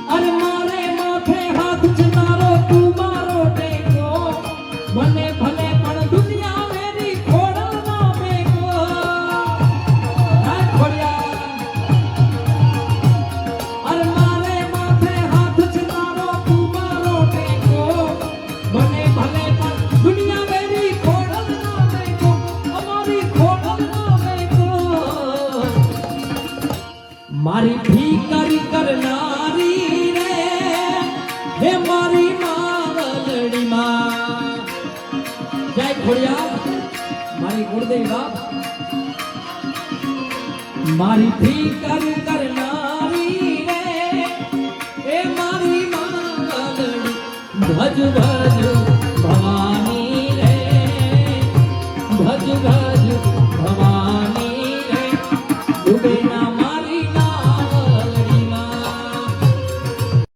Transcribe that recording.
અરે મારે માથે હાથ છે તારો તું મારો ટેકો મને ભલે પણ દુનિયા મેરી ખોડલ ના મેકો અરે મારે માથે હાથ છે તારો તું મારો ટેકો મને ભલે પણ દુનિયા મેરી ખોડલ ના મેકો અમારી ખોડલ ના મેકો મારી ભીકરી કરનારી રે હે મારી માવલડી માં જય ખોડિયાર મારી ગુરુદેવ બાપ મારી ભીકરી કરનારી રે હે મારી માવલડી ભજ ભજ